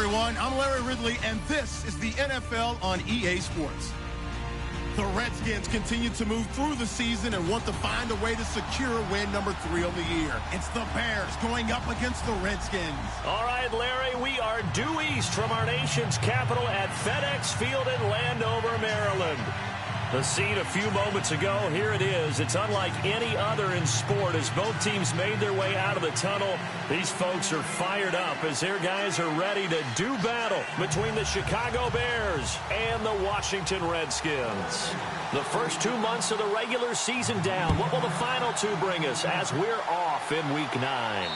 everyone. I'm Larry Ridley, and this is the NFL on EA Sports. The Redskins continue to move through the season and want to find a way to secure win number 3 of the year. It's the Bears going up against the Redskins. All right, Larry, we are due east from our nation's capital at FedEx Field in Landover, Maryland. The scene a few moments ago, here it is. It's unlike any other in sport as both teams made their way out of the tunnel. These folks are fired up as their guys are ready to do battle between the Chicago Bears and the Washington Redskins. The first 2 months of the regular season down. What will the final 2 bring us as we're off in Week 9?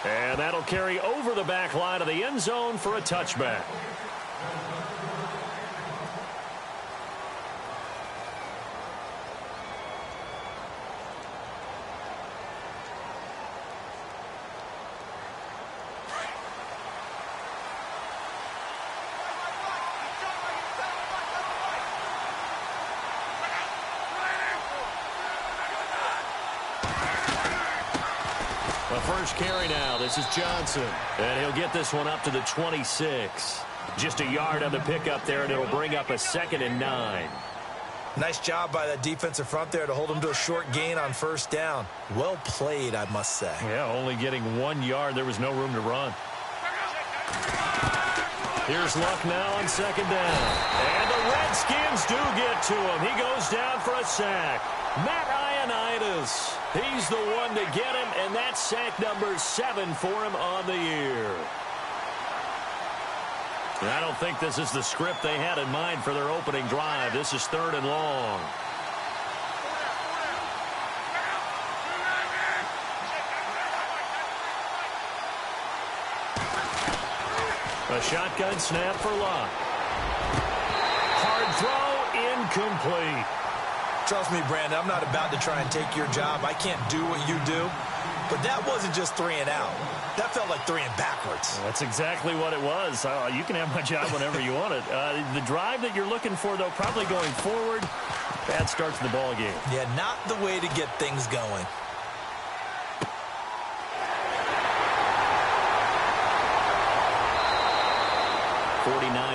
And that'll carry over the back line of the end zone for a touchback. First carry now. This is Johnson. And he'll get this one up to the 26. Just a yard on the pickup there, and it'll bring up a 2nd and 9. Nice job by that defensive front there to hold him to a short gain on first down. Well played, I must say. Yeah, only getting 1 yard. There was no room to run. Here's Luck now on 2nd down. And the Redskins do get to him. He goes down for a sack. Matt Ioannidis. He's the one to get him, and that's sack number 7 for him on the year. And I don't think this is the script they had in mind for their opening drive. This is 3rd and long. A shotgun snap for Luck. Hard throw, incomplete. Trust me, Brandon, I'm not about to try and take your job. I can't do what you do. But that wasn't just 3 and out. That felt like 3 and backwards. That's exactly what it was. You can have my job whenever you want it. The drive that you're looking for, though, probably going forward, bad start to the ball game. Yeah, not the way to get things going.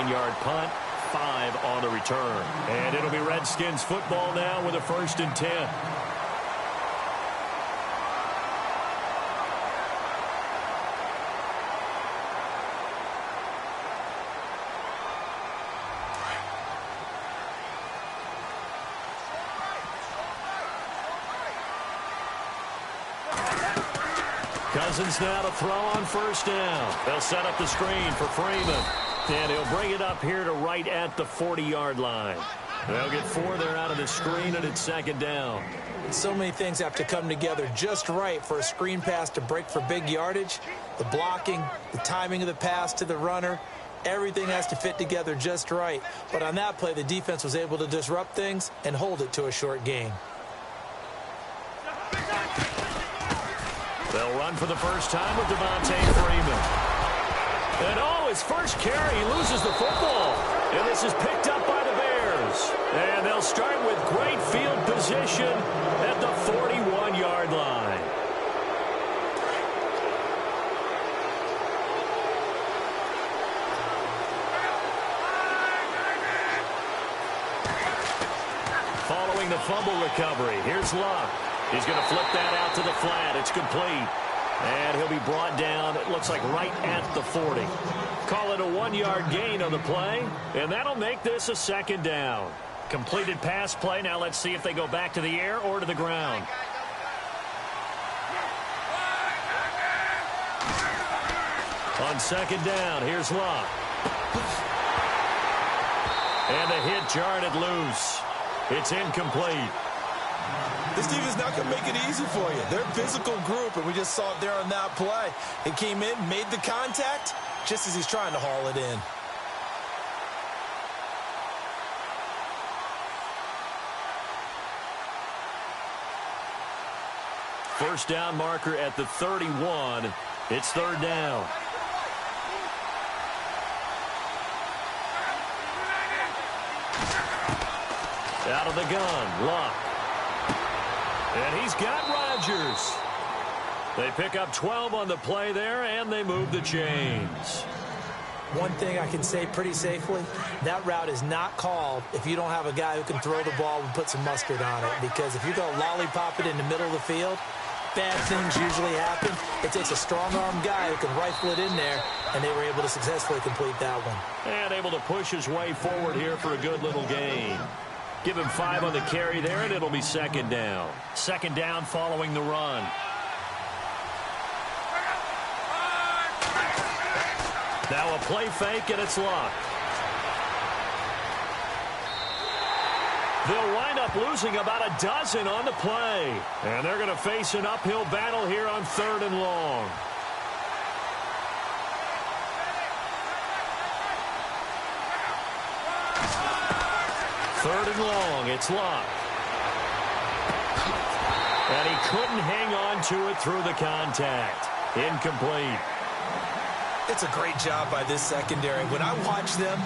Yard punt, 5 on the return. And it'll be Redskins football now with a 1st and 10. Cousins now to throw on 1st down. They'll set up the screen for Freeman. And he'll bring it up here to right at the 40-yard line. They'll get 4 there out of the screen, and it's 2nd down. So many things have to come together just right for a screen pass to break for big yardage. The blocking, the timing of the pass to the runner, everything has to fit together just right. But on that play, the defense was able to disrupt things and hold it to a short gain. They'll run for the first time with Devontae Freeman. And his first carry, he loses the football. And this is picked up by the Bears. And they'll start with great field position at the 41-yard line. Following the fumble recovery, here's Luck. He's going to flip that out to the flat. It's complete. And he'll be brought down, it looks like right at the 40. Call it a 1-yard gain on the play, and that'll make this a 2nd down. Completed pass play. Now let's see if they go back to the air or to the ground. On 2nd down, here's Luck. And the hit jarred it loose. It's incomplete. This team is not going to make it easy for you. They're a physical group, and we just saw it there on that play. It came in, made the contact, just as he's trying to haul it in. First down marker at the 31. It's 3rd down. Out of the gun, Luck. And he's got Rodgers. They pick up 12 on the play there, and they move the chains. one thing I can say pretty safely, that route is not called if you don't have a guy who can throw the ball and put some mustard on it. Because if you're going to lollipop it in the middle of the field, bad things usually happen. It takes a strong-arm guy who can rifle it in there, and they were able to successfully complete that one. And able to push his way forward here for a good little gain. Give him 5 on the carry there, and it'll be second down. Second down following the run. Now a play fake, and it's locked. They'll wind up losing about a dozen on the play. And they're going to face an uphill battle here on 3rd and long. Third and long, it's locked. And he couldn't hang on to it through the contact. Incomplete. It's a great job by this secondary. When I watch them,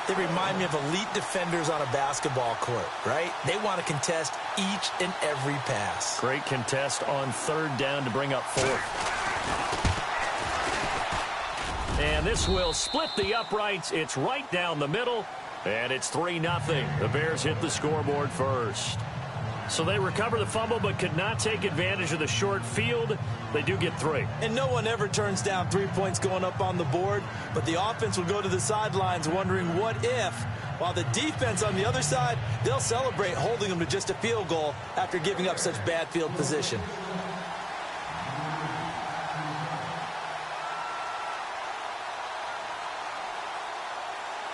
they remind me of elite defenders on a basketball court, right? They want to contest each and every pass. Great contest on 3rd down to bring up 4th. And this will split the uprights. It's right down the middle, and it's 3-0. The Bears hit the scoreboard first. So they recover the fumble but could not take advantage of the short field. They do get 3. And no one ever turns down 3 points going up on the board, but the offense will go to the sidelines wondering what if, while the defense on the other side, they'll celebrate holding them to just a field goal after giving up such bad field position.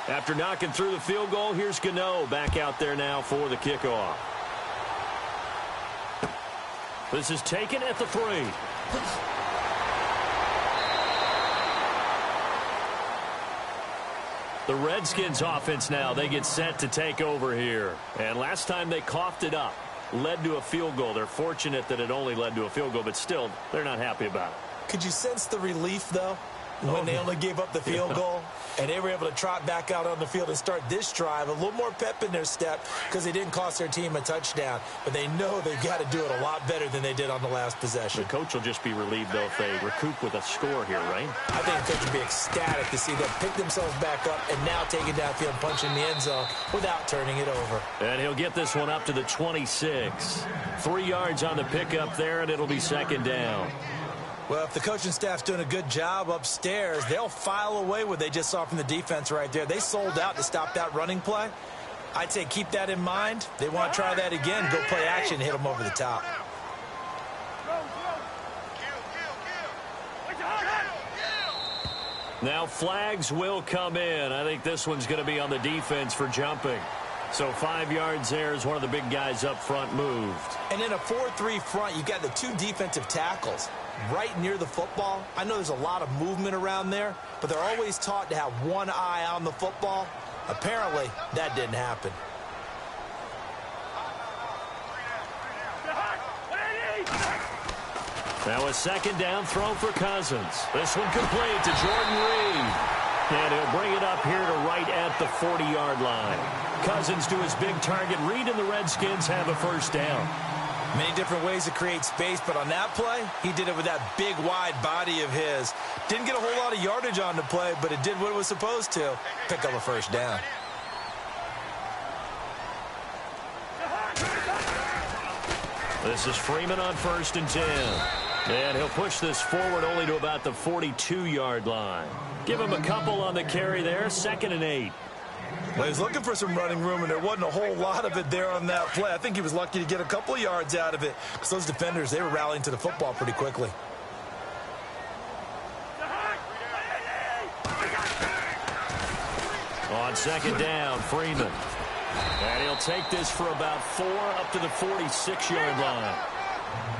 After knocking through the field goal, here's Gano back out there now for the kickoff. This is taken at the 3. The Redskins offense now, they get set to take over here. And last time they coughed it up, led to a field goal. They're fortunate that it only led to a field goal, but still, they're not happy about it. Could you sense the relief, though, when they only gave up the field goal? And they were able to trot back out on the field and start this drive. A little more pep in their step because they didn't cost their team a touchdown. But they know they've got to do it a lot better than they did on the last possession. The coach will just be relieved, though, if they recoup with a score here, right? I think the coach will be ecstatic to see them pick themselves back up and now take it downfield, punch in the end zone without turning it over. And he'll get this one up to the 26. 3 yards on the pickup there, and it'll be second down. Well, if the coaching staff's doing a good job upstairs, they'll file away what they just saw from the defense right there. They sold out to stop that running play. I'd say keep that in mind. They want to try that again, go play action, hit them over the top. Now flags will come in. I think this one's going to be on the defense for jumping. So 5 yards there as one of the big guys up front moved. And in a 4-3 front, you've got the 2 defensive tackles right near the football. I know there's a lot of movement around there, but they're always taught to have one eye on the football. Apparently, that didn't happen. Now a second down throw for Cousins. This one complete to Jordan Reed. And he'll bring it up here to right at the 40-yard line. Cousins to his big target. Reed and the Redskins have a first down. Many different ways to create space, but on that play, he did it with that big, wide body of his. Didn't get a whole lot of yardage on the play, but it did what it was supposed to. Pick up a first down. This is Freeman on 1st and 10. And he'll push this forward only to about the 42-yard line. Give him a couple on the carry there, 2nd and 8. Well, he was looking for some running room, and there wasn't a whole lot of it there on that play. I think he was lucky to get a couple of yards out of it because those defenders, they were rallying to the football pretty quickly. On 2nd down, Freeman. And he'll take this for about 4 up to the 46-yard line.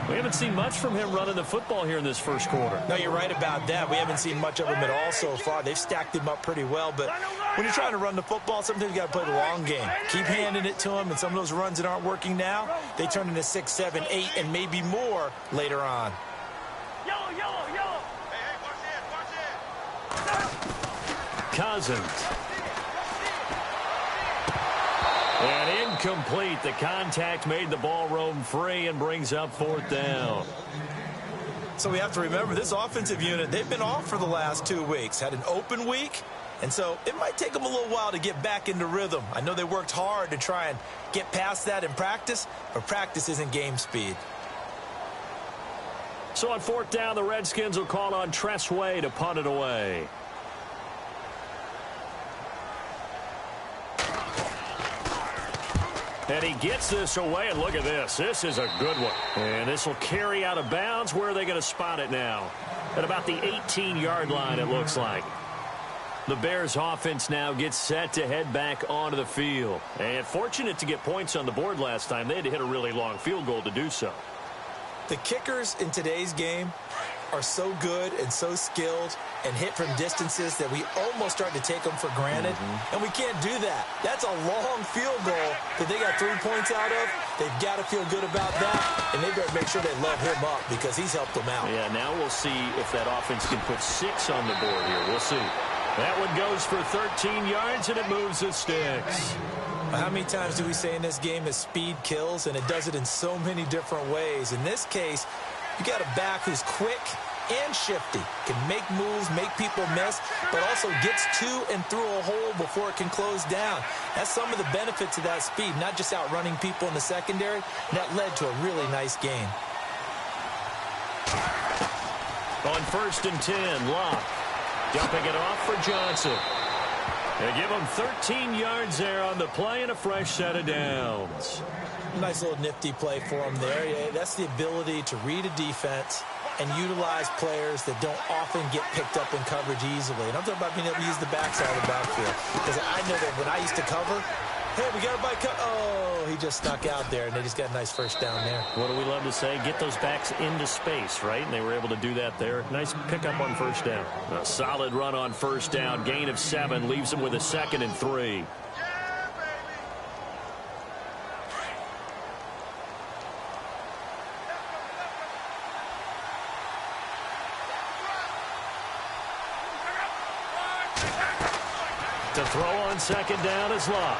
We haven't seen much from him running the football here in this first quarter. No, you're right about that. We haven't seen much of him at all so far. They've stacked him up pretty well, but when you're trying to run the football, sometimes you got to play the long game. Keep handing it to him, and some of those runs that aren't working now, they turn into 6, 7, 8, and maybe more later on. Cousins. And incomplete. The contact made the ball roam free and brings up 4th down. So we have to remember this offensive unit, they've been off for the last 2 weeks. Had an open week, And so it might take them a little while to get back into rhythm. I know they worked hard to try and get past that in practice, but practice isn't game speed. So on 4th down, the Redskins will call on Tress Way to punt it away. And he gets this away, and look at this. This is a good one. And this will carry out of bounds. Where are they going to spot it now? At about the 18-yard line, it looks like. The Bears offense now gets set to head back onto the field. And fortunate to get points on the board last time. They had to hit a really long field goal to do so. The kickers in today's game are so good and so skilled and hit from distances that we almost start to take them for granted. And we can't do that. That's a long field goal that they got 3 points out of. They've got to feel good about that, and they better make sure they love him up because he's helped them out. Yeah, now we'll see if that offense can put 6 on the board here. We'll see. That one goes for 13 yards, and it moves the sticks. How many times do we say in this game is speed kills, and it does it in so many different ways. In this case, you got a back who's quick and shifty, can make moves, make people miss, but also gets to and through a hole before it can close down. That's some of the benefits of that speed, not just outrunning people in the secondary. And that led to a really nice game. On 1st and 10, Locke dumping it off for Johnson. They give him 13 yards there on the play and a fresh set of downs. Nice little nifty play for him there. Yeah, that's the ability to read a defense and utilize players that don't often get picked up in coverage easily. And I'm talking about being able to use the backside of the backfield. Because I know that when I used to cover, hey, we got a bike. Oh, he just snuck out there, and they just got a nice first down there. What do we love to say? Get those backs into space, right? And they were able to do that there. Nice pickup on 1st down. A solid run on 1st down. Gain of 7 leaves them with a 2nd and 3. To throw on 2nd down is Locke.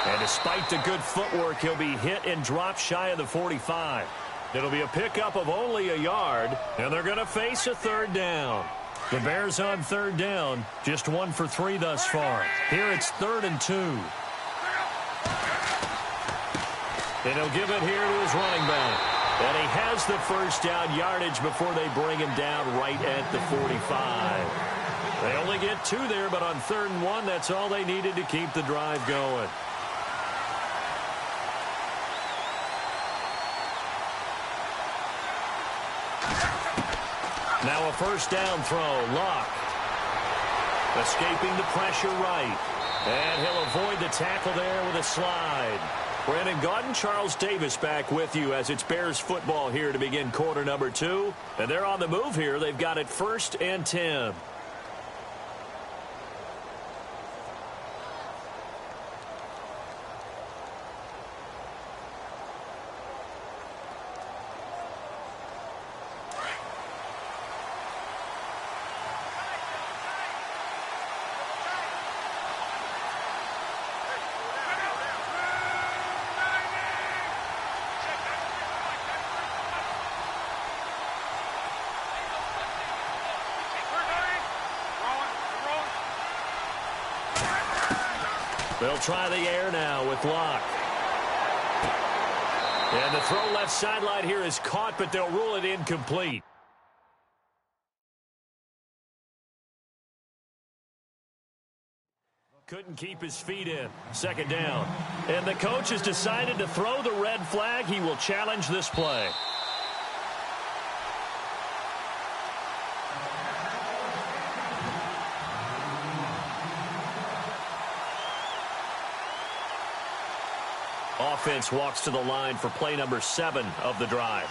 And despite the good footwork, he'll be hit and dropped shy of the 45. It'll be a pickup of only a yard, and they're going to face a 3rd down. The Bears on 3rd down, just 1 for 3 thus far. Here it's 3rd and 2. And he'll give it here to his running back. And he has the first down yardage before they bring him down right at the 45. They only get 2 there, but on 3rd and 1, that's all they needed to keep the drive going. Now a first down throw. Locke escaping the pressure right. And he'll avoid the tackle there with a slide. Brandon Gaudin, Charles Davis back with you as it's Bears football here to begin quarter number 2. And they're on the move here. They've got it 1st and 10. They'll try the air now with Locke. And the throw left sideline here is caught, but they'll rule it incomplete. Couldn't keep his feet in. 2nd down. And the coach has decided to throw the red flag. He will challenge this play. Offense walks to the line for play number 7 of the drive.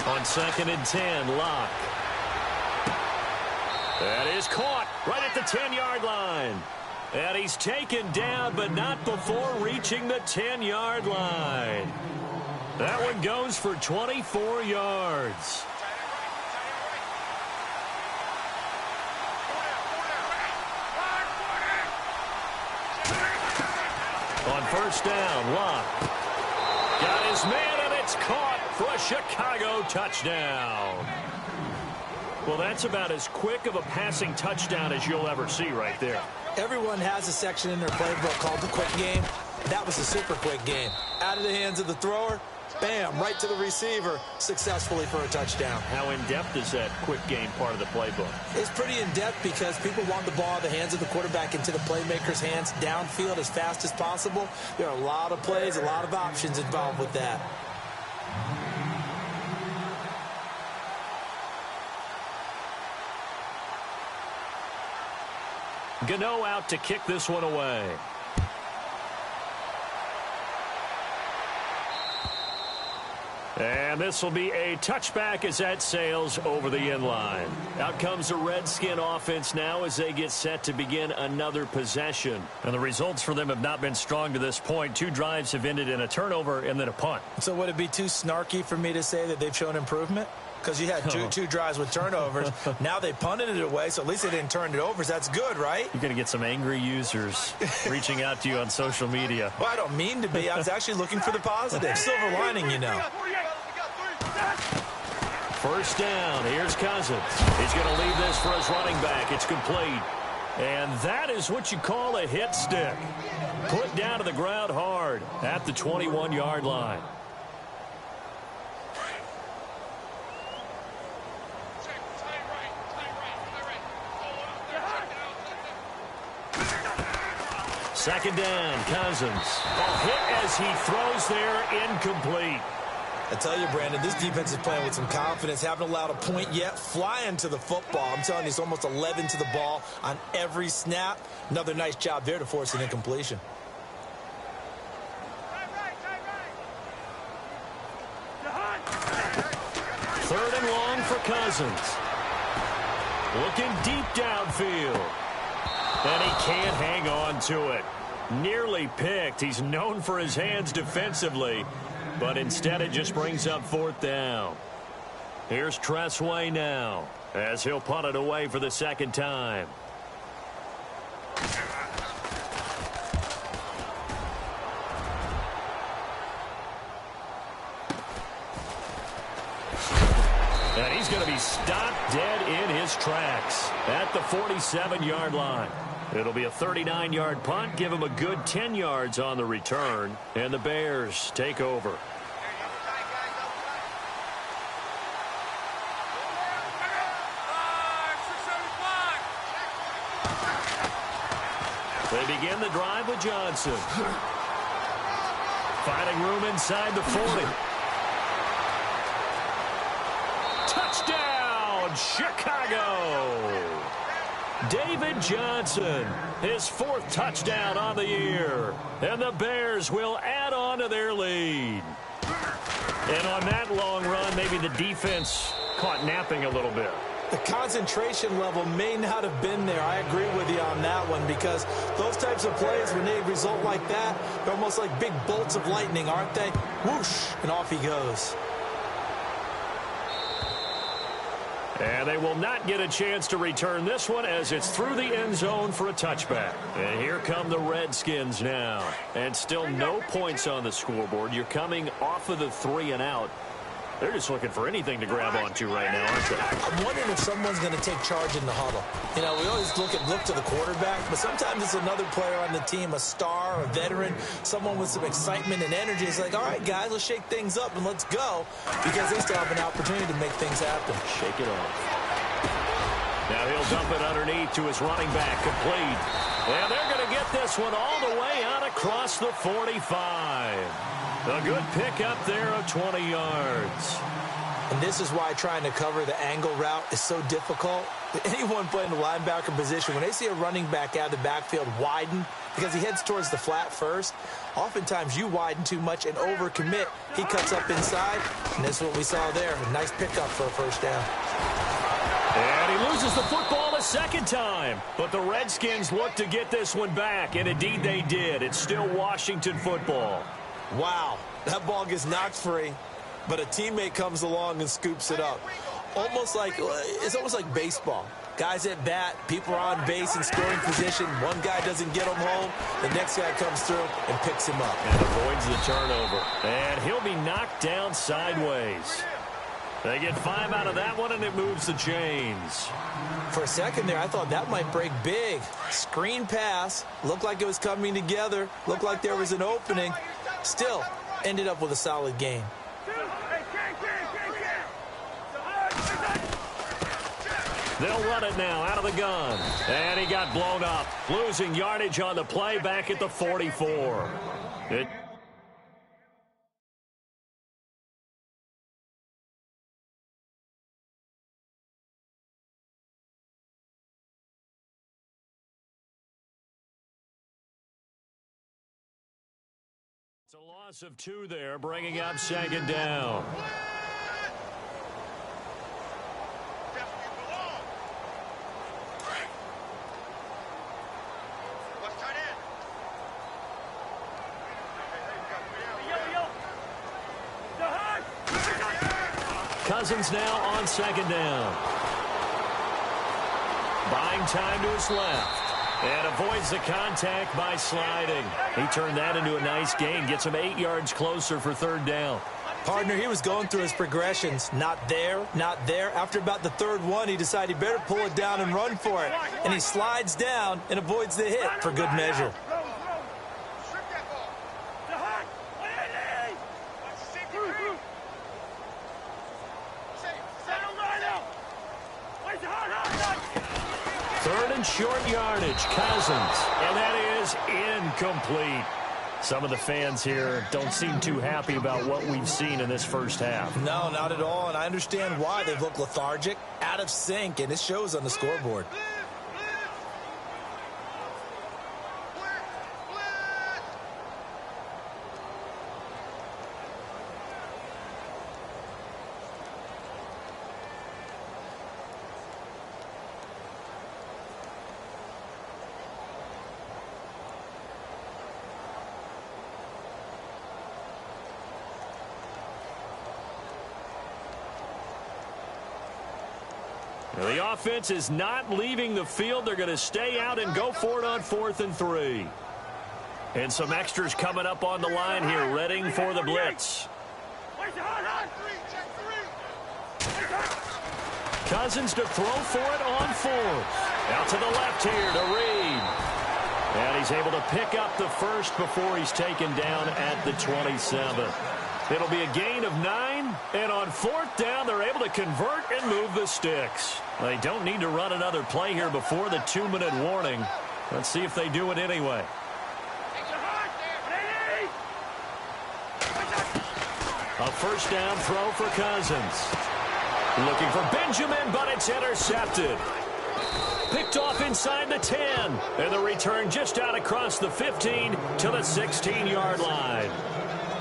On 2nd and 10, Locke. That is caught right at the 10-yard line. And he's taken down, but not before reaching the 10-yard line. That one goes for 24 yards. On first down, Locke got his man, and it's caught for a Chicago touchdown. Well, that's about as quick of a passing touchdown as you'll ever see right there. Everyone has a section in their playbook called the quick game. That was a super quick game. Out of the hands of the thrower, bam, right to the receiver, successfully for a touchdown. How in-depth is that quick game part of the playbook? It's pretty in-depth because people want the ball in the hands of the quarterback into the playmaker's hands downfield as fast as possible. There are a lot of plays, a lot of options involved with that. Gano out to kick this one away. And this will be a touchback as that sails over the inline. Out comes the Redskin offense now as they get set to begin another possession. And the results for them have not been strong to this point. 2 drives have ended in a turnover and then a punt. So would it be too snarky for me to say that they've shown improvement? Because you had two drives with turnovers. Now they punted it away, so at least they didn't turn it over. So that's good, right? You're going to get some angry users reaching out to you on social media. Well, I don't mean to be. I was actually looking for the positive. Silver lining, you know. First down. Here's Cousins. He's going to leave this for his running back. It's complete. And that is what you call a hit stick. Put down to the ground hard at the 21-yard line. Second down, Cousins. A hit as he throws there, incomplete. I tell you, Brandon, this defense is playing with some confidence. Haven't allowed a point yet. Flying to the football. I'm telling you, it's almost 11 to the ball on every snap. Another nice job there to force an incompletion. Third and long for Cousins. Looking deep downfield. And he can't hang on to it. Nearly picked. He's known for his hands defensively, but instead it just brings up fourth down. Here's Tressway now as he'll punt it away for the second time. And he's going to be stopped dead in his tracks at the 47-yard line. It'll be a 39-yard punt, give him a good 10 yards on the return, and the Bears take over. They begin the drive with Johnson. Finding room inside the 40. Touchdown, Chicago! David Johnson, his 4th touchdown on the year. And the Bears will add on to their lead. And on that long run, maybe the defense caught napping a little bit. The concentration level may not have been there. I agree with you on that one because those types of plays, when they result like that, they're almost like big bolts of lightning, aren't they? Whoosh, and off he goes. And they will not get a chance to return this one as it's through the end zone for a touchback. And here come the Redskins now. And still no points on the scoreboard. You're coming off of the 3 and out. They're just looking for anything to grab onto right now, aren't they? I'm wondering if someone's going to take charge in the huddle. You know, we always look to the quarterback, but sometimes it's another player on the team, a star, a veteran, someone with some excitement and energy. It's like, all right, guys, let's shake things up and let's go because they still have an opportunity to make things happen. Shake it off. Now he'll dump it underneath to his running back, complete. And they're going to get this one all the way out across the 45. A good pickup there of 20 yards. And this is why trying to cover the angle route is so difficult. Anyone playing the linebacker position, when they see a running back out of the backfield widen because he heads towards the flat first, oftentimes you widen too much and overcommit. He cuts up inside, and that's what we saw there. A nice pickup for a first down. And he loses the football a second time. But the Redskins look to get this one back, and indeed they did. It's still Washington football. Wow, that ball gets knocked free, but a teammate comes along and scoops it up. It's almost like baseball. Guys at bat, people are on base in scoring position. One guy doesn't get him home. The next guy comes through and picks him up. And avoids the turnover. And he'll be knocked down sideways. They get 5 out of that one, and it moves the chains. For a second there, I thought that might break big. Screen pass. Looked like it was coming together. Looked like there was an opening. Still, ended up with a solid game. They'll run it now out of the gun. And he got blown up. Losing yardage on the play back at the 44. It's a loss of 2 there, bringing up 2nd down. Cousins now on 2nd down. Buying time to his left. And avoids the contact by sliding. He turned that into a nice gain. Gets him 8 yards closer for 3rd down. Partner, he was going through his progressions. Not there, not there. After about the 3rd one, he decided he better pull it down and run for it. And he slides down and avoids the hit for good measure. Short yardage, Cousins, and that is incomplete. Some of the fans here don't seem too happy about what we've seen in this first half. No, not at all, and I understand why. They've looked lethargic, out of sync, and it shows on the scoreboard. The offense is not leaving the field. They're going to stay out and go for it on 4th and 3. And some extras coming up on the line here, readying for the blitz. Cousins to throw for it on 4th. Out to the left here to Reed. And he's able to pick up the first before he's taken down at the 27. It'll be a gain of 9, and on 4th down, they're able to convert and move the sticks. They don't need to run another play here before the 2-minute warning. Let's see if they do it anyway. A 1st down throw for Cousins. Looking for Benjamin, but it's intercepted. Picked off inside the 10, and the return just out across the 15 to the 16-yard line.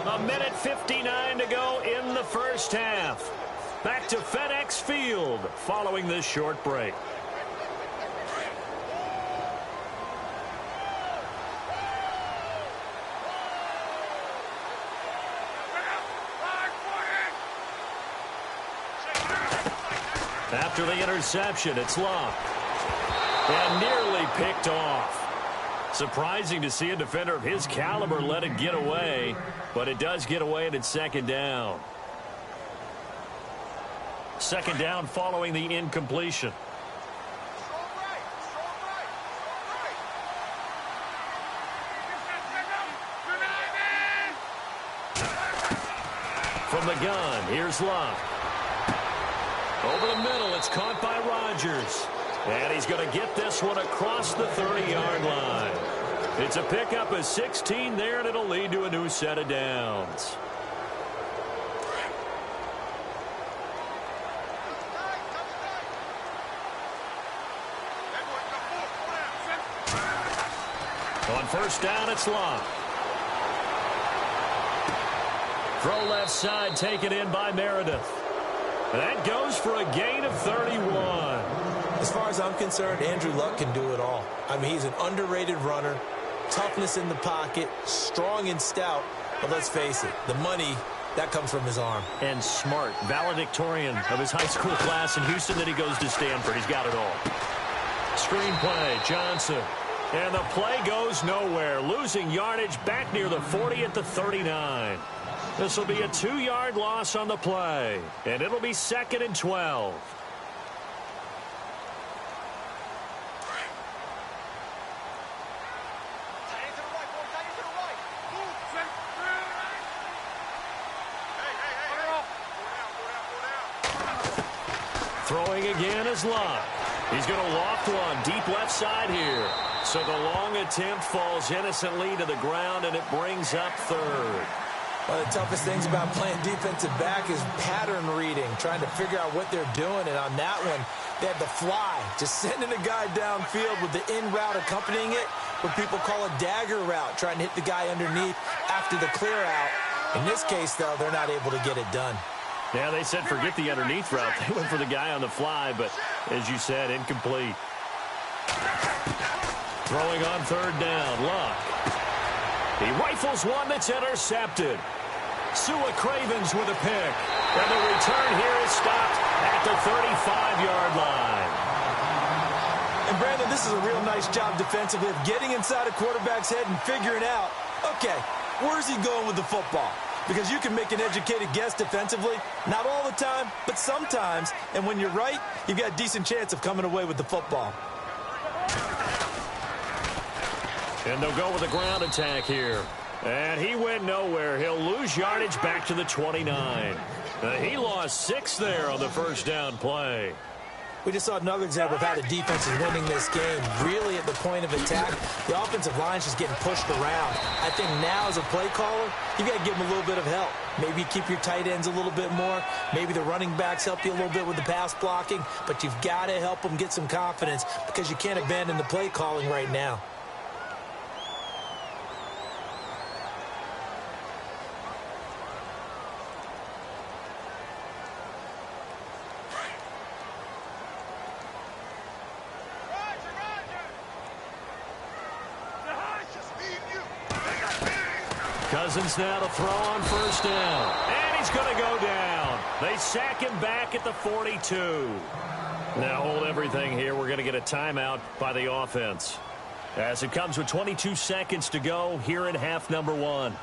1:59 to go in the first half. Back to FedEx Field following this short break. After the interception, it's Locke. And nearly picked off. Surprising to see a defender of his caliber let it get away, but it does get away and it's 2nd down. 2nd down following the incompletion. From the gun, here's Locke. Over the middle, it's caught by Rodgers. And he's going to get this one across the 30-yard line. It's a pickup of 16 there, and it'll lead to a new set of downs. On 1st down, it's Locke. Throw left side, taken in by Meredith. That goes for a gain of 31. As far as I'm concerned, Andrew Luck can do it all. I mean, he's an underrated runner, toughness in the pocket, strong and stout. But let's face it, the money That comes from his arm. And smart, valedictorian of his high school class in Houston. Then he goes to Stanford. He's got it all. Screenplay, Johnson. And the play goes nowhere. Losing yardage back near the 40 at the 39. This will be a 2-yard loss on the play. And it'll be 2nd and 12. Throwing again is Luck. He's going to loft one deep left side here. So the long attempt falls innocently to the ground, and it brings up 3rd. One of the toughest things about playing defensive back is pattern reading, trying to figure out what they're doing. And on that one, they had the fly, just sending a guy downfield with the in route accompanying it, what people call a dagger route, trying to hit the guy underneath after the clear out. In this case, though, they're not able to get it done. Yeah, they said forget the underneath route. They went for the guy on the fly, but as you said, incomplete. Throwing on 3rd down, Luck. He rifles one that's intercepted. Sua Cravens with a pick. And the return here is stopped at the 35-yard line. And, Brandon, this is a real nice job defensively of getting inside a quarterback's head and figuring out, okay, where's he going with the football? Because you can make an educated guess defensively. Not all the time, but sometimes. And when you're right, you've got a decent chance of coming away with the football. And they'll go with a ground attack here. And he went nowhere. He'll lose yardage back to the 29. He lost 6 there on the 1st down play. We just saw another example of how the defense is winning this game. Really at the point of attack, the offensive line's just getting pushed around. I think now as a play caller, you got to give them a little bit of help. Maybe keep your tight ends a little bit more. Maybe the running backs help you a little bit with the pass blocking. But you've got to help them get some confidence because you can't abandon the play calling right now. Cousins now to throw on 1st down. And he's going to go down. They sack him back at the 42. Now hold everything here. We're going to get a timeout by the offense. As it comes with 22 seconds to go here in half number 1.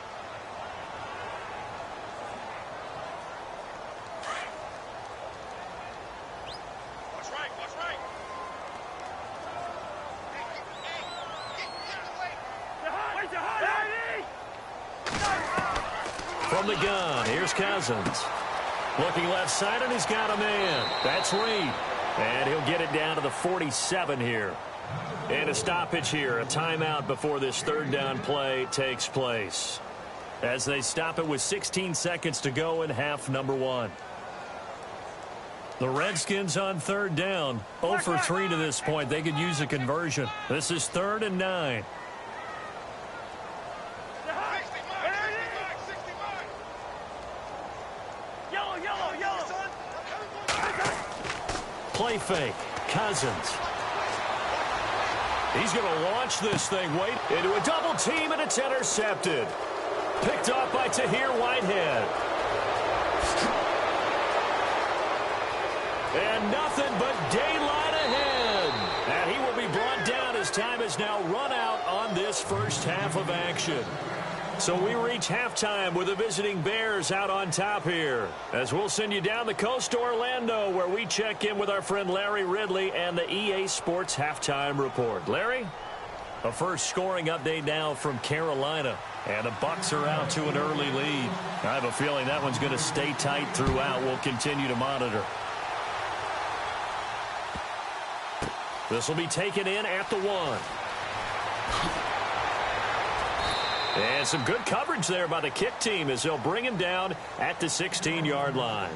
From the gun, here's Cousins. Looking left side, and he's got a man. That's Reed. And he'll get it down to the 47 here. And a stoppage here, a timeout before this 3rd down play takes place. As they stop it with 16 seconds to go in half number 1. The Redskins on 3rd down. 0 for 3 to this point. They could use a conversion. This is 3rd and 9. Play fake. Cousins. He's going to launch this thing. Wait, into a double team, and it's intercepted. Picked off by Tahir Whitehead. And nothing but daylight ahead. And he will be brought down as time has now run out on this 1st half of action. So we reach halftime with the visiting Bears out on top here. As we'll send you down the coast to Orlando, where we check in with our friend Larry Ridley and the EA Sports Halftime Report. Larry, a first scoring update now from Carolina. And the Bucs are out to an early lead. I have a feeling that one's going to stay tight throughout. We'll continue to monitor. This will be taken in at the 1. And some good coverage there by the kick team as they'll bring him down at the 16-yard line.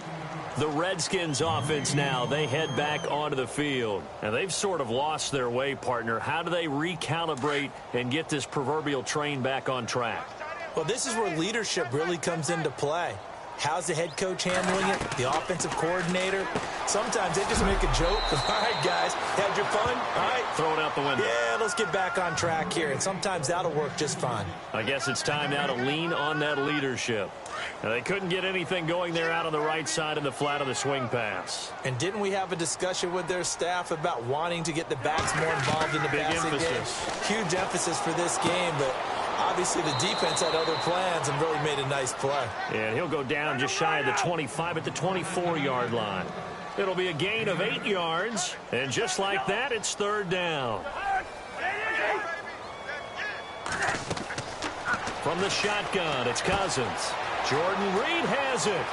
The Redskins offense now, they head back onto the field. And they've sort of lost their way, partner. How do they recalibrate and get this proverbial train back on track? Well, this is where leadership really comes into play. How's the head coach handling it? The offensive coordinator? Sometimes they just make a joke. All right, guys, had your fun? All right, throw it out the window. Yeah, let's get back on track here, and sometimes that'll work just fine. I guess it's time now to lean on that leadership. Now, they couldn't get anything going there out on the right side of the flat of the swing pass. And didn't we have a discussion with their staff about wanting to get the backs more involved in the passing game? Huge emphasis for this game, but obviously the defense had other plans and really made a nice play. And he'll go down just shy of the 25 at the 24-yard line. It'll be a gain of 8 yards, and just like that, it's third down. From the shotgun, it's Cousins. Jordan Reed has it.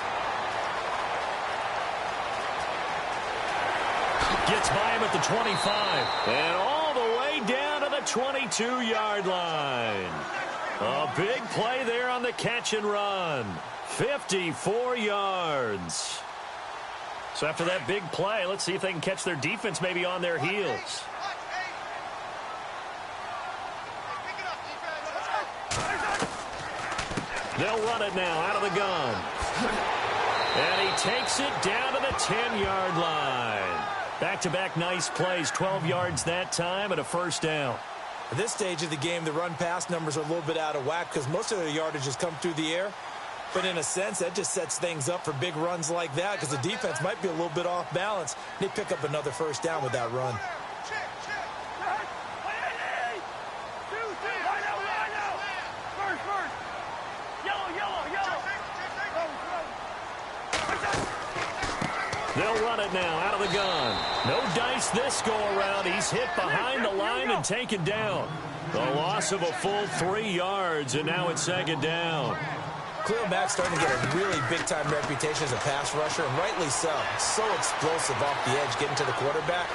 Gets by him at the 25, and all the way down to the 22-yard line. A big play there on the catch and run. 54 yards. So after that big play, let's see if they can catch their defense maybe on their heels. They'll run it now out of the gun. And he takes it down to the 10-yard line. Back-to-back nice plays, 12 yards that time and a first down. At this stage of the game, the run-pass numbers are a little bit out of whack because most of their yardage has come through the air. But in a sense, that just sets things up for big runs like that because the defense might be a little bit off balance. They pick up another first down with that run. They'll run it now out of the gun. No dice this go-around. He's hit behind the line and taken down. The loss of a full 3 yards, and now it's second down. Khalil Mack's starting to get a really big-time reputation as a pass rusher, and rightly so. So explosive off the edge, getting to the quarterback.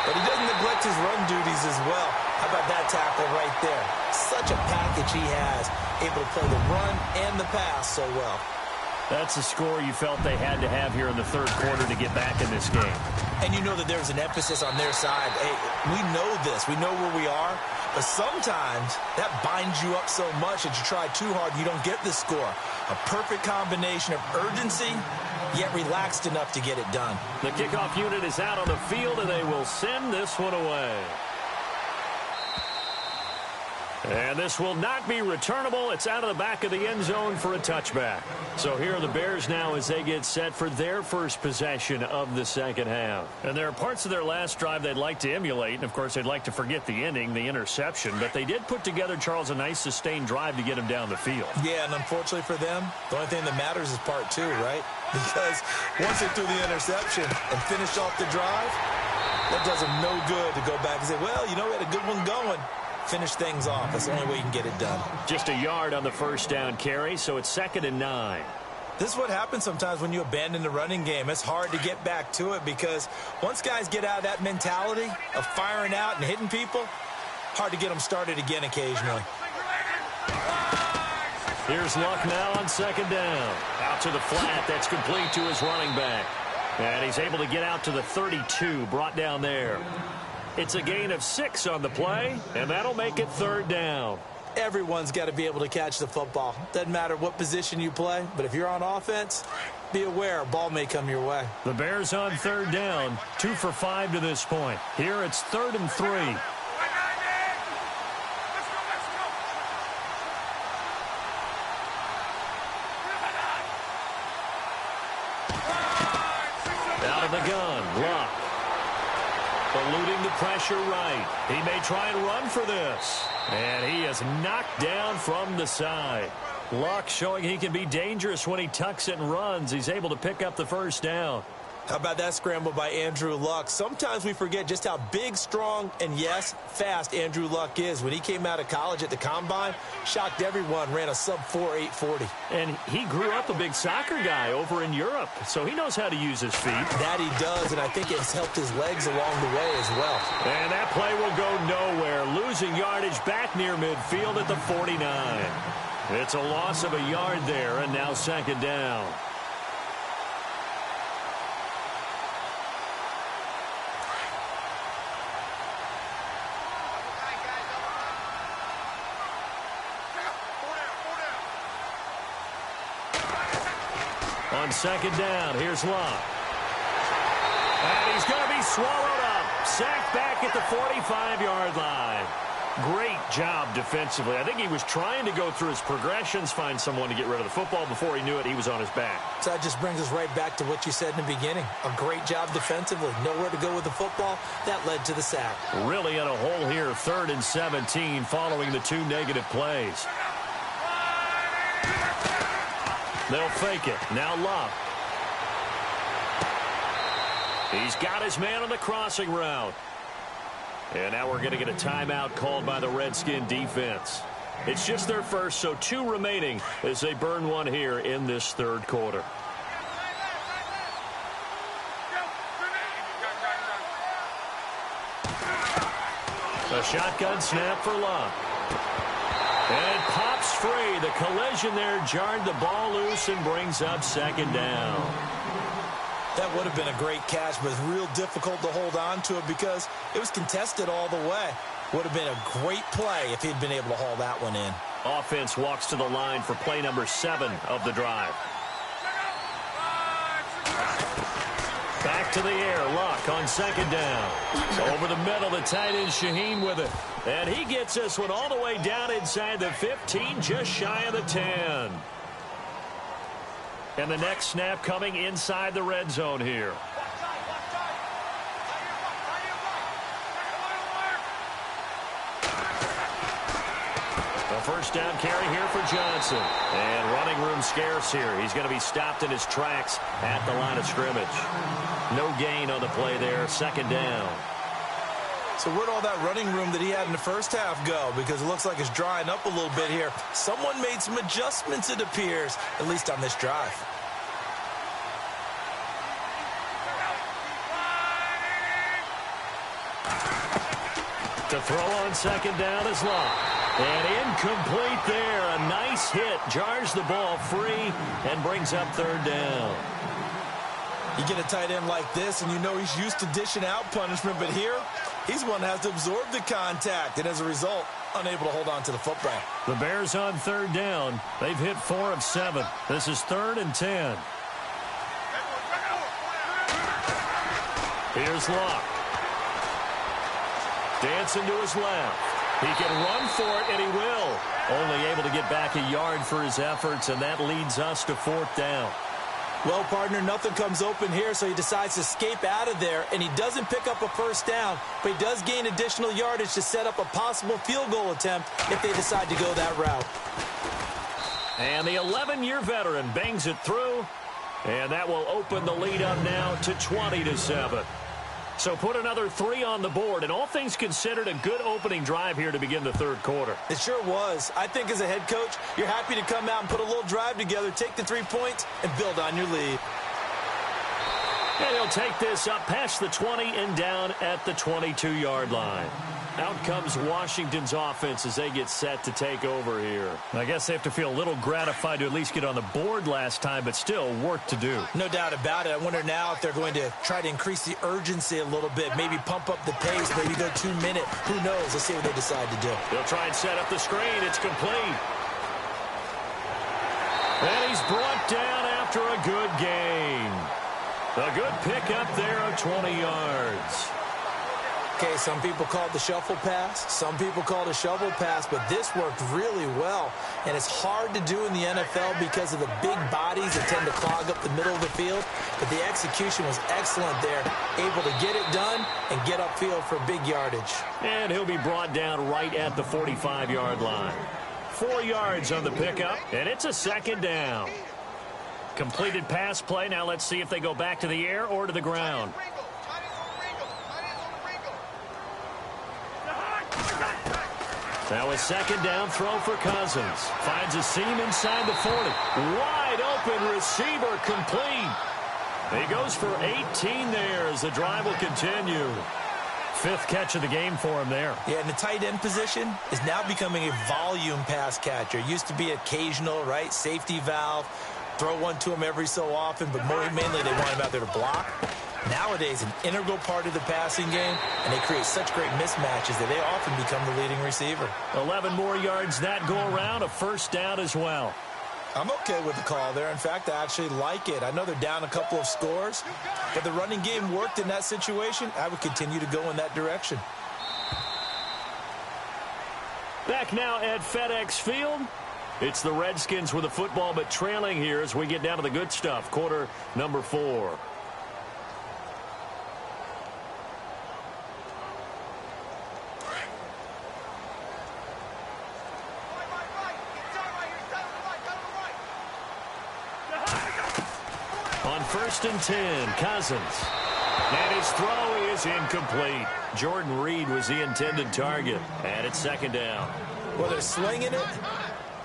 But he doesn't neglect his run duties as well. How about that tackle right there? Such a package he has, able to play the run and the pass so well. That's the score you felt they had to have here in the third quarter to get back in this game. And you know that there's an emphasis on their side. Hey, we know this. We know where we are. But sometimes that binds you up so much that you try too hard, you don't get the score. A perfect combination of urgency, yet relaxed enough to get it done. The kickoff unit is out on the field, and they will send this one away. And this will not be returnable. It's out of the back of the end zone for a touchback. So here are the Bears now as they get set for their first possession of the second half. And there are parts of their last drive they'd like to emulate. And, of course, they'd like to forget the ending, the interception. But they did put together, Charles, a nice sustained drive to get him down the field. Yeah, and unfortunately for them, the only thing that matters is part two, right? Because once they threw the interception and finished off the drive, that does them no good to go back and say, well, you know, we had a good one going. Finish things off. That's the only way you can get it done. Just a yard on the first down carry, so it's 2nd and 9. This is what happens sometimes when you abandon the running game. It's hard to get back to it because once guys get out of that mentality of firing out and hitting people, hard to get them started again occasionally. Here's Luck now on 2nd down. Out to the flat. That's complete to his running back. And he's able to get out to the 32, brought down there. It's a gain of 6 on the play, and that'll make it 3rd down. Everyone's got to be able to catch the football. Doesn't matter what position you play, but if you're on offense, be aware a ball may come your way. The Bears on 3rd down, 2 for 5 to this point. Here it's 3rd and 3. Out of the gun, Luck. Eluding the pressure right. He may try and run for this. And he is knocked down from the side. Luck showing he can be dangerous when he tucks it and runs. He's able to pick up the first down. How about that scramble by Andrew Luck? Sometimes we forget just how big, strong, and, yes, fast Andrew Luck is. When he came out of college at the Combine, shocked everyone, ran a sub-4 840. And he grew up a big soccer guy over in Europe, so he knows how to use his feet. That he does, and I think it's helped his legs along the way as well. And that play will go nowhere, losing yardage back near midfield at the 49. It's a loss of a yard there, and now 2nd down. On 2nd down, here's Luck. And he's going to be swallowed up. sacked back at the 45-yard line. Great job defensively. I think he was trying to go through his progressions, find someone to get rid of the football. Before he knew it, he was on his back. So that just brings us right back to what you said in the beginning. A great job defensively. Nowhere to go with the football. That led to the sack. Really in a hole here, 3rd and 17, following the 2 negative plays. They'll fake it. Now Love. He's got his man on the crossing route. And now we're going to get a timeout called by the Redskin defense. It's just their first, so 2 remaining as they burn one here in this 3rd quarter. A shotgun snap for Love. And it pops free. The collision there jarred the ball loose and brings up 2nd down. That would have been a great catch, but it's real difficult to hold on to it because it was contested all the way. Would have been a great play if he'd been able to haul that one in. Offense walks to the line for play number 7 of the drive. Back to the air. Luck on 2nd down. Over the middle, the tight end Shaheen with it. And he gets this one all the way down inside the 15, just shy of the 10. And the next snap coming inside the red zone here. A first down carry here for Johnson. And running room scarce here. He's going to be stopped in his tracks at the line of scrimmage. No gain on the play there. 2nd down. So where'd all that running room that he had in the first half go? Because it looks like it's drying up a little bit here. Someone made some adjustments, it appears, at least on this drive. To throw on 2nd down is Love. And incomplete there. A nice hit. Jars the ball free and brings up 3rd down. You get a tight end like this, and you know he's used to dishing out punishment, but here, he's one that has to absorb the contact, and as a result, unable to hold on to the football. The Bears on 3rd down. They've hit 4 of 7. This is 3rd and 10. Here's Locke. Dancing to his left. He can run for it, and he will. Only able to get back a yard for his efforts, and that leads us to 4th down. Well, partner, nothing comes open here, so he decides to escape out of there, and he doesn't pick up a first down, but he does gain additional yardage to set up a possible field goal attempt if they decide to go that route. And the 11-year veteran bangs it through, and that will open the lead up now to 20-7. So put another 3 on the board, and all things considered, a good opening drive here to begin the 3rd quarter. It sure was. I think as a head coach, you're happy to come out and put a little drive together, take the 3 points, and build on your lead. And he'll take this up past the 20 and down at the 22-yard line. Out comes Washington's offense as they get set to take over here. I guess they have to feel a little gratified to at least get on the board last time, but still work to do. No doubt about it. I wonder now if they're going to try to increase the urgency a little bit, maybe pump up the pace, maybe go 2-minute. Who knows? Let's see what they decide to do. They'll try and set up the screen. It's complete. And he's brought down after a good gain. A good pickup there of 20 yards. Okay, some people call it the shuffle pass. Some people call it a shovel pass, but this worked really well. And it's hard to do in the NFL because of the big bodies that tend to clog up the middle of the field. But the execution was excellent there, able to get it done and get upfield for big yardage. And he'll be brought down right at the 45-yard line. 4 yards on the pickup, and it's a 2nd down. Completed pass play. Now let's see if they go back to the air or to the ground. Now a 2nd down throw for Cousins. Finds a seam inside the 40. Wide open receiver complete. He goes for 18 there as the drive will continue. 5th catch of the game for him there. Yeah, and the tight end position is now becoming a volume pass catcher. It used to be occasional, right? Safety valve. Throw one to him every so often, but mainly they want him out there to block. Nowadays, an integral part of the passing game, and they create such great mismatches that they often become the leading receiver. 11 more yards that go around, a 1st down as well. I'm okay with the call there. In fact, I actually like it. I know they're down a couple of scores, but the running game worked in that situation. I would continue to go in that direction. Back now at FedEx Field. It's the Redskins with the football, but trailing here as we get down to the good stuff. Quarter number 4. On 1st and 10, Cousins. And his throw is incomplete. Jordan Reed was the intended target. And it's 2nd down. Well, they're slinging it.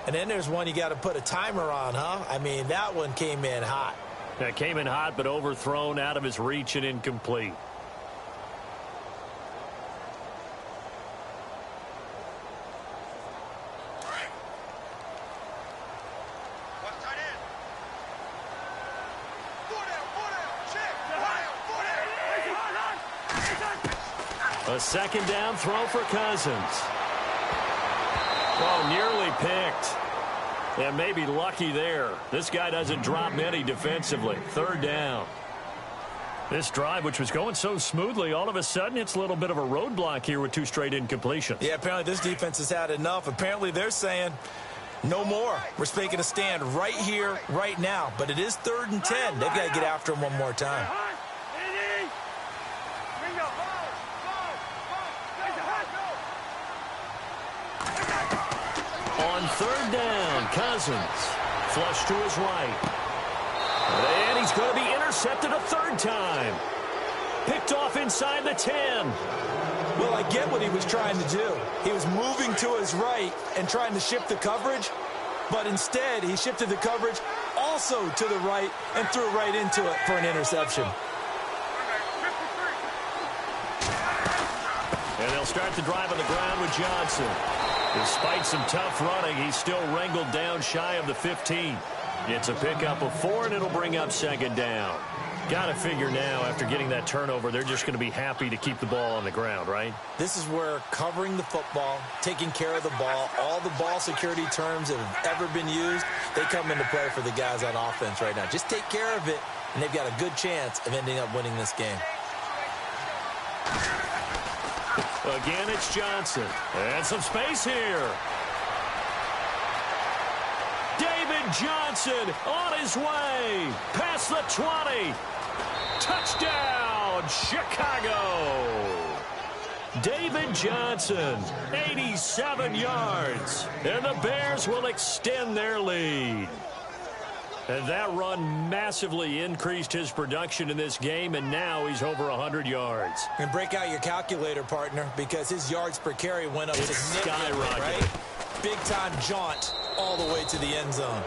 And then there's one you got to put a timer on, huh? I mean, that one came in hot. That came in hot, but overthrown out of his reach and incomplete. A 2nd down throw for Cousins. Oh, nearly picked. And maybe lucky there. This guy doesn't drop many defensively. 3rd down. This drive, which was going so smoothly, all of a sudden it's a little bit of a roadblock here with 2 straight incompletions. Yeah, apparently this defense has had enough. Apparently they're saying, no more. We're making a stand right here, right now. But it is 3rd and 10. They've got to get after him one more time. On 3rd down, Cousins. Flush to his right. And he's going to be intercepted a 3rd time. Picked off inside the 10. Well, I get what he was trying to do. He was moving to his right and trying to shift the coverage. But instead, he shifted the coverage also to the right and threw right into it for an interception. And they'll start the drive on the ground with Johnson. Despite some tough running, he's still wrangled down shy of the 15. It's a pickup of 4, and it'll bring up 2nd down. Got to figure now, after getting that turnover, they're just going to be happy to keep the ball on the ground, right? This is where covering the football, taking care of the ball, all the ball security terms that have ever been used, they come into play for the guys on offense right now. Just take care of it, and they've got a good chance of ending up winning this game. Again, it's Johnson. And some space here. David Johnson on his way. Past the 20. Touchdown, Chicago. David Johnson, 87 yards. And the Bears will extend their lead. And that run massively increased his production in this game, and now he's over 100 yards. And break out your calculator, partner, because his yards per carry went up significantly, right? Big-time jaunt all the way to the end zone.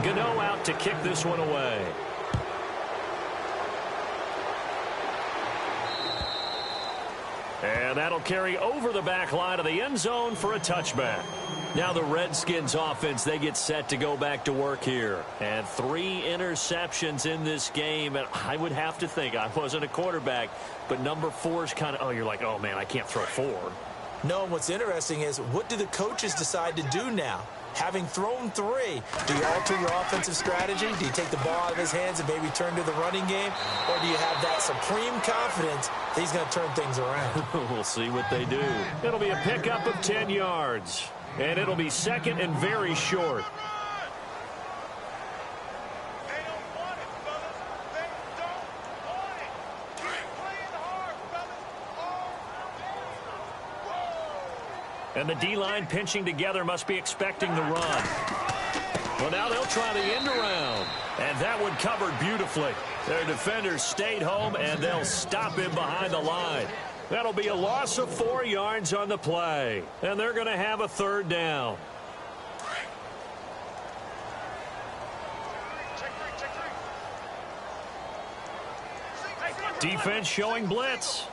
Gano out to kick this one away. And that'll carry over the back line of the end zone for a touchback. Now the Redskins offense, they get set to go back to work here. And 3 interceptions in this game. And I would have to think, I wasn't a quarterback, but number 4 is kind of, oh, you're like, oh, man, I can't throw 4. No, and what's interesting is, what do the coaches decide to do now? Having thrown 3, do you alter your offensive strategy? Do you take the ball out of his hands and maybe turn to the running game? Or do you have that supreme confidence that he's going to turn things around? We'll see what they do. It'll be a pickup of 10 yards. And it'll be 2nd and very short. And the D-line pinching together must be expecting the run. Well, now they'll try the end around. And that one covered beautifully. Their defenders stayed home, and they'll stop him behind the line. That'll be a loss of 4 yards on the play. And they're going to have a 3rd down. Defense showing blitz.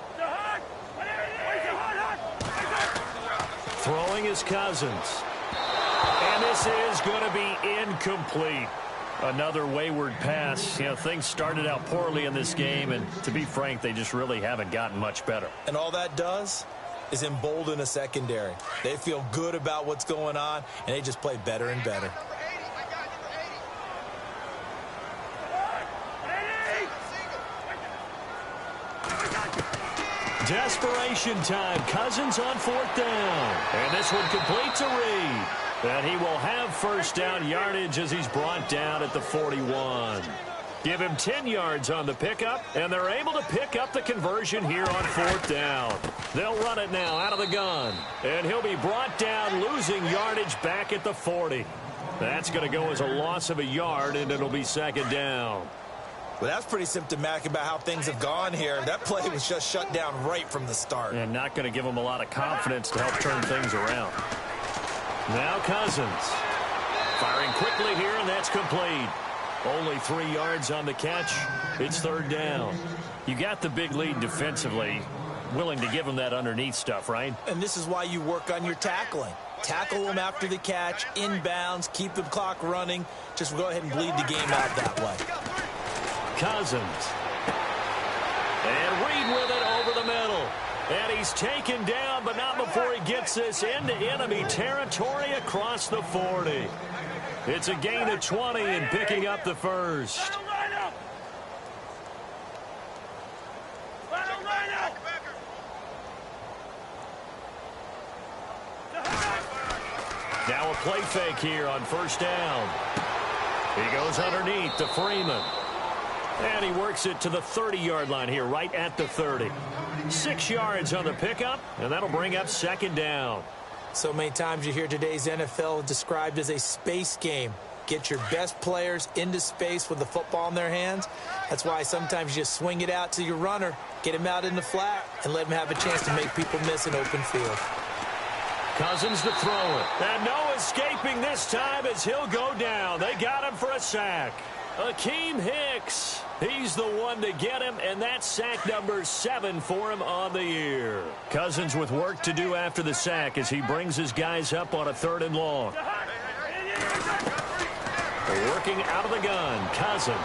Throwing is Cousins. And this is going to be incomplete. Another wayward pass. You know, things started out poorly in this game, and to be frank, they just really haven't gotten much better. And all that does is embolden a secondary. They feel good about what's going on, and they just play better and better. Desperation time. Cousins on 4th down. And this one completes a read. And he will have first down yardage as he's brought down at the 41. Give him 10 yards on the pickup, and they're able to pick up the conversion here on 4th down. They'll run it now out of the gun. And he'll be brought down, losing yardage back at the 40. That's going to go as a loss of a yard, and it'll be 2nd down. Well, that's pretty symptomatic about how things have gone here. That play was just shut down right from the start. And not going to give them a lot of confidence to help turn things around. Now Cousins. Firing quickly here, and that's complete. Only 3 yards on the catch. It's 3rd down. You got the big lead defensively. Willing to give them that underneath stuff, right? And this is why you work on your tackling. Tackle them after the catch, inbounds, keep the clock running. Just go ahead and bleed the game out that way. Cousins. And Reed with it over the middle. And he's taken down, but not before he gets this into enemy territory across the 40. It's a gain of 20 and picking up the first. Now a play fake here on 1st down. He goes underneath to Freeman. And he works it to the 30-yard line here, right at the 30. 6 yards on the pickup, and that'll bring up 2nd down. So many times you hear today's NFL described as a space game. Get your best players into space with the football in their hands. That's why sometimes you just swing it out to your runner, get him out in the flat, and let him have a chance to make people miss an open field. Cousins to throw it. And no escaping this time as he'll go down. They got him for a sack. Akeem Hicks. He's the one to get him, and that's sack number 7 for him on the year. Cousins with work to do after the sack as he brings his guys up on a 3rd and long. Working out of the gun, Cousins.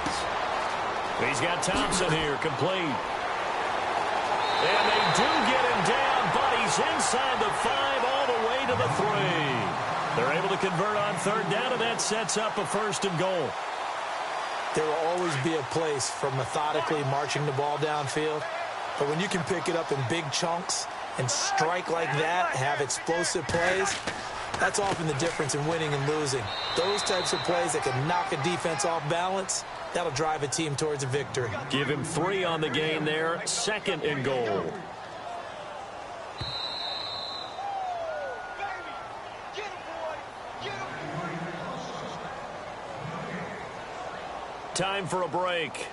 He's got Thompson here, complete. And they do get him down, but he's inside the 5 all the way to the 3. They're able to convert on 3rd down, and that sets up a 1st and goal. There will always be a place for methodically marching the ball downfield. But when you can pick it up in big chunks and strike like that, have explosive plays, that's often the difference in winning and losing. Those types of plays that can knock a defense off balance, that'll drive a team towards a victory. Give him 3 on the game there, 2nd and goal. Time for a break.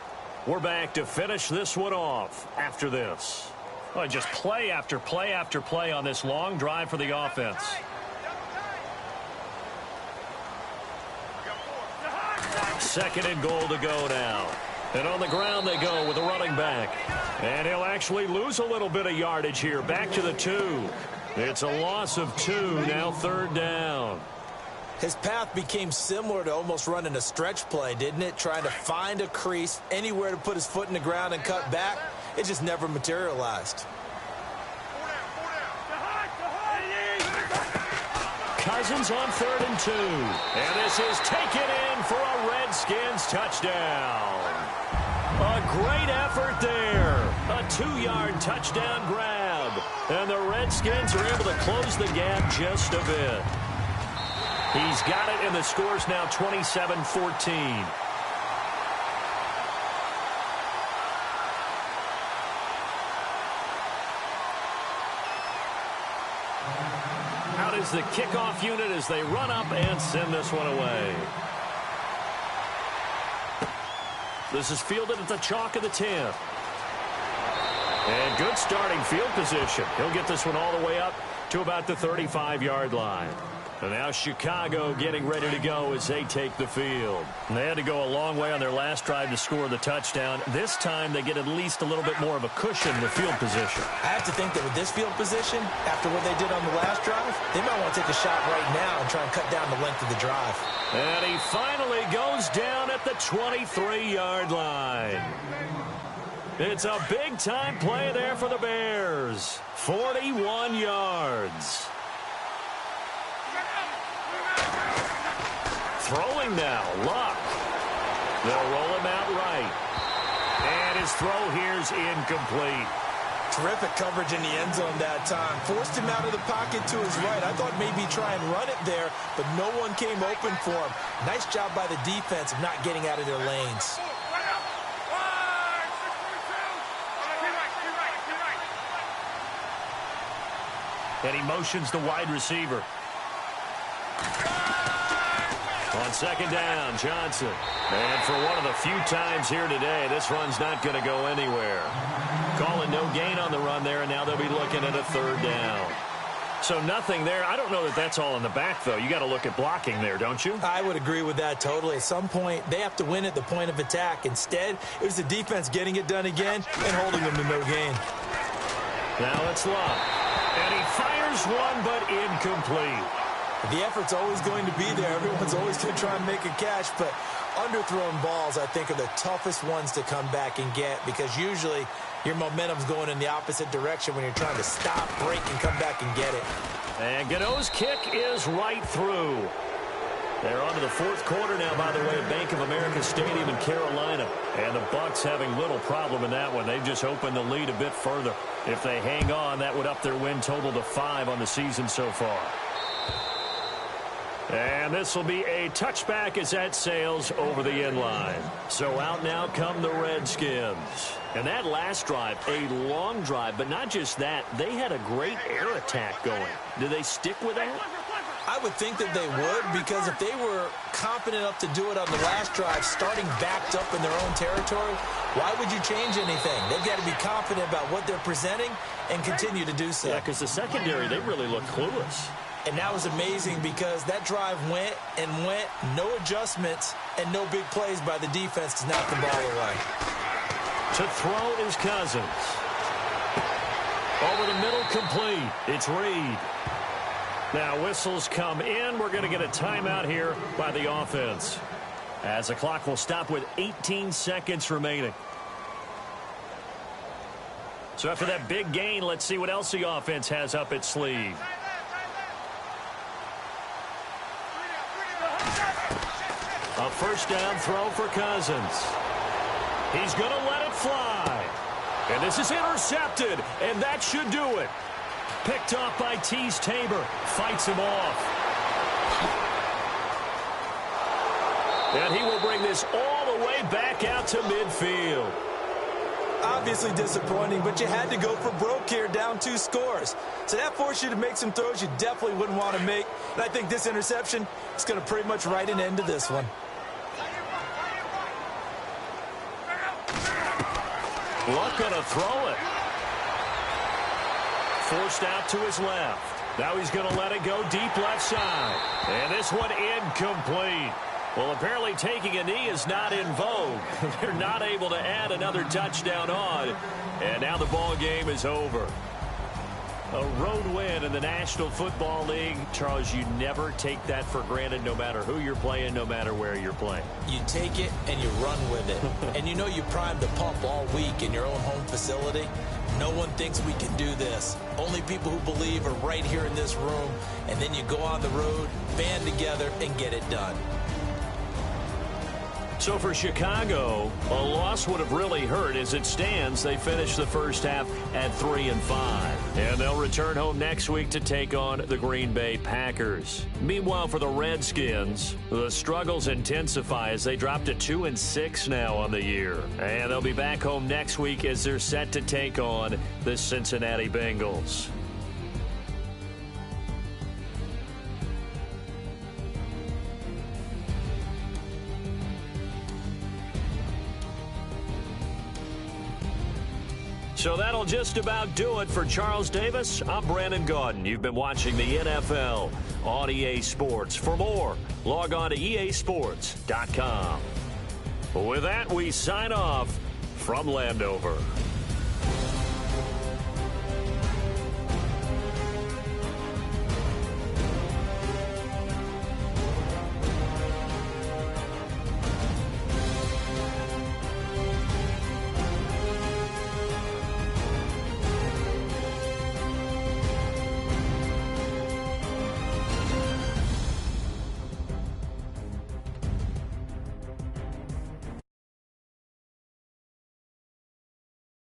We're back to finish this one off after this. Oh, just play after play after play on this long drive for the offense. Second and goal to go now. And on the ground they go with a running back. And he'll actually lose a little bit of yardage here. Back to the 2. It's a loss of 2, now 3rd down. His path became similar to almost running a stretch play, didn't it? Trying to find a crease, anywhere to put his foot in the ground and cut back. It just never materialized. Cousins on 3rd and 2. And this is taken in for a Redskins touchdown. A great effort there. A 2-yard touchdown grab. And the Redskins are able to close the gap just a bit. He's got it, and the score's now 27-14. Out is the kickoff unit as they run up and send this one away. This is fielded at the chalk of the 10. And good starting field position. He'll get this one all the way up to about the 35-yard line. And now Chicago getting ready to go as they take the field. And they had to go a long way on their last drive to score the touchdown. This time they get at least a little bit more of a cushion with field position. I have to think that with this field position, after what they did on the last drive, they might want to take a shot right now and try and cut down the length of the drive. And he finally goes down at the 23-yard line. It's a big-time play there for the Bears. 41 yards. Throwing now, Luck. They'll roll him out right. And his throw here's incomplete. Terrific coverage in the end zone that time. Forced him out of the pocket to his right. I thought maybe try and run it there, but no one came open for him. Nice job by the defense of not getting out of their lanes. And he motions the wide receiver. On second down, Johnson. And for one of the few times here today, this run's not going to go anywhere. Calling no gain on the run there, and now they'll be looking at a third down. So nothing there. I don't know that that's all in the back, though. You got to look at blocking there, don't you? I would agree with that totally. At some point, they have to win at the point of attack. Instead, it was the defense getting it done again and holding them to no gain. Now it's Luck. And he fires one, but incomplete. The effort's always going to be there. Everyone's always going to try and make a catch, but underthrown balls, I think, are the toughest ones to come back and get because usually your momentum's going in the opposite direction when you're trying to stop, break, and come back and get it. And Gano's kick is right through. They're on to the fourth quarter now, by the way, at Bank of America Stadium in Carolina. And the Bucs having little problem in that one. They've just opened the lead a bit further. If they hang on, that would up their win total to 5 on the season so far. And this will be a touchback as that sails over the end line. So out now come the Redskins. And that last drive, a long drive, but not just that. They had a great air attack going. Do they stick with that? I would think that they would because if they were confident enough to do it on the last drive, starting backed up in their own territory, why would you change anything? They've got to be confident about what they're presenting and continue to do so. Yeah, because the secondary, they really look clueless. And that was amazing because that drive went and went, no adjustments, and no big plays by the defense to knock the ball away. To throw is Cousins. Over the middle, complete. It's Reed. Now whistles come in. We're going to get a timeout here by the offense, as the clock will stop with 18 seconds remaining. So after that big gain, let's see what else the offense has up its sleeve. A first down throw for Cousins. He's going to let it fly. And this is intercepted, and that should do it. Picked off by Tease Tabor. Fights him off. And he will bring this all the way back out to midfield. Obviously disappointing, but you had to go for broke here, down 2 scores. So that forced you to make some throws you definitely wouldn't want to make. And I think this interception is going to pretty much write an end to this one. Luck going to throw it. Forced out to his left. Now he's going to let it go deep left side. And this one incomplete. Well, apparently taking a knee is not in vogue. They're not able to add another touchdown on. And now the ball game is over. A road win in the National Football League. Charles, you never take that for granted no matter who you're playing, no matter where you're playing. You take it and you run with it. And you know you primed the pump all week in your own home facility. No one thinks we can do this. Only people who believe are right here in this room. And then you go on the road, band together, and get it done. So for Chicago, a loss would have really hurt. As it stands, they finished the first half at 3-5. And they'll return home next week to take on the Green Bay Packers. Meanwhile, for the Redskins, the struggles intensify as they drop to 2-6 now on the year. And they'll be back home next week as they're set to take on the Cincinnati Bengals. So that'll just about do it for Charles Davis. I'm Brandon Gaudin. You've been watching the NFL on EA Sports. For more, log on to easports.com. With that, we sign off from Landover.